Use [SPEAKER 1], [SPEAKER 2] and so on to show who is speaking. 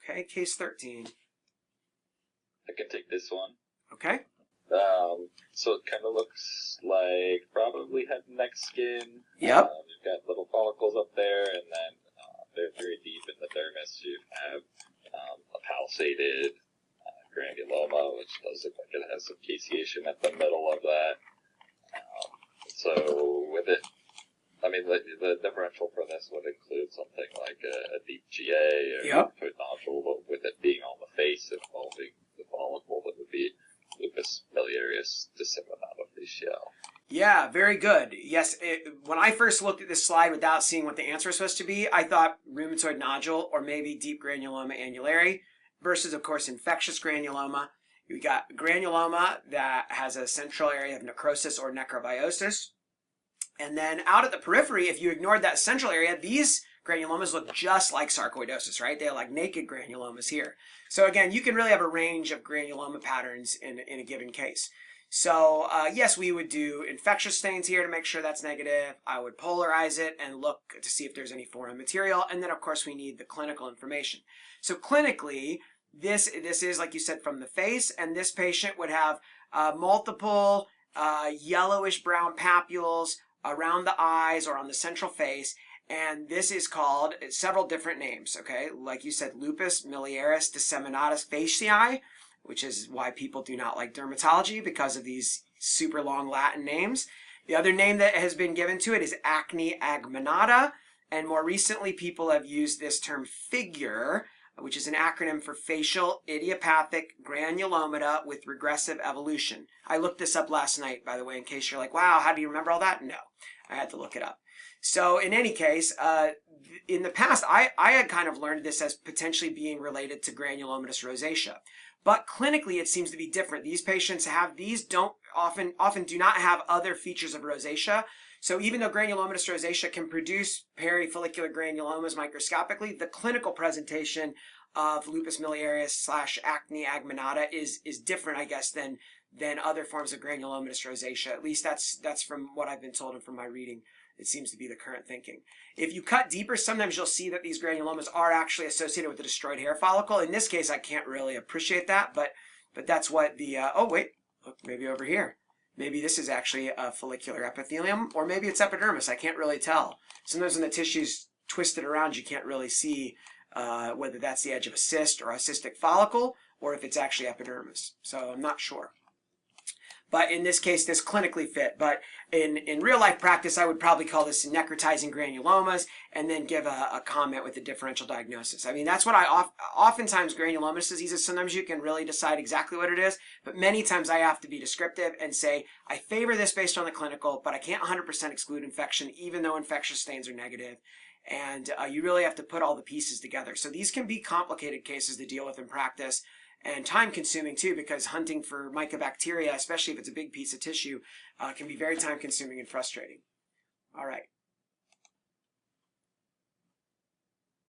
[SPEAKER 1] Okay, case 13.
[SPEAKER 2] I can take this one.
[SPEAKER 1] Okay.
[SPEAKER 2] So it kind of looks like probably head and neck skin.
[SPEAKER 1] Yep.
[SPEAKER 2] You've got little follicles up there, and then they're very deep in the dermis. You have a palisaded granuloma, which does look like it has some caseation at the middle of that. So with it, I mean, the differential for this would include something like a deep GA or a foot nodule, but with it being on the face involving the follicle, that would be Lupus miliaris disseminatus faciei.
[SPEAKER 1] Yeah, very good. Yes, when I first looked at this slide without seeing what the answer was supposed to be, I thought rheumatoid nodule or maybe deep granuloma annulare versus, of course, infectious granuloma. We got granuloma that has a central area of necrosis or necrobiosis. And then out at the periphery, if you ignored that central area, these granulomas look just like sarcoidosis, right? They are like naked granulomas here. So again, you can really have a range of granuloma patterns in a given case. So yes, we would do infectious stains here to make sure that's negative. I would polarize it and look to see if there's any foreign material. And then of course we need the clinical information. So clinically, this is, like you said, from the face, and this patient would have multiple yellowish brown papules around the eyes or on the central face, and this is called several different names, okay? Like you said, lupus miliaris disseminatus faciei, which is why people do not like dermatology, because of these super long Latin names. The other name that has been given to it is Acne agminata, and more recently people have used this term figure, which is an acronym for facial idiopathic granulomata with regressive evolution. I looked this up last night, by the way, in case you're like, wow, how do you remember all that? No, I had to look it up. So in any case, in the past, I had kind of learned this as potentially being related to granulomatous rosacea. But clinically, it seems to be different. These patients have these often do not have other features of rosacea. So even though granulomatous rosacea can produce perifollicular granulomas microscopically, the clinical presentation of lupus miliaris / acne agminata is different, I guess, than other forms of granulomatous rosacea. At least that's from what I've been told and from my reading. It seems to be the current thinking. If you cut deeper, sometimes you'll see that these granulomas are actually associated with a destroyed hair follicle. In this case, I can't really appreciate that, but that's what the, oh wait, look, maybe over here. Maybe this is actually a follicular epithelium, or maybe it's epidermis. I can't really tell. Sometimes when the tissue's twisted around, you can't really see whether that's the edge of a cyst or a cystic follicle, or if it's actually epidermis. So I'm not sure. But in this case, this clinically fit. But in real life practice, I would probably call this necrotizing granulomas and then give a comment with a differential diagnosis. I mean, that's what oftentimes granulomatous diseases, sometimes you can really decide exactly what it is, but many times I have to be descriptive and say, I favor this based on the clinical, but I can't 100% exclude infection, even though infectious stains are negative. And you really have to put all the pieces together. So these can be complicated cases to deal with in practice. And time-consuming too, because hunting for mycobacteria, especially if it's a big piece of tissue, can be very time-consuming and frustrating. All right.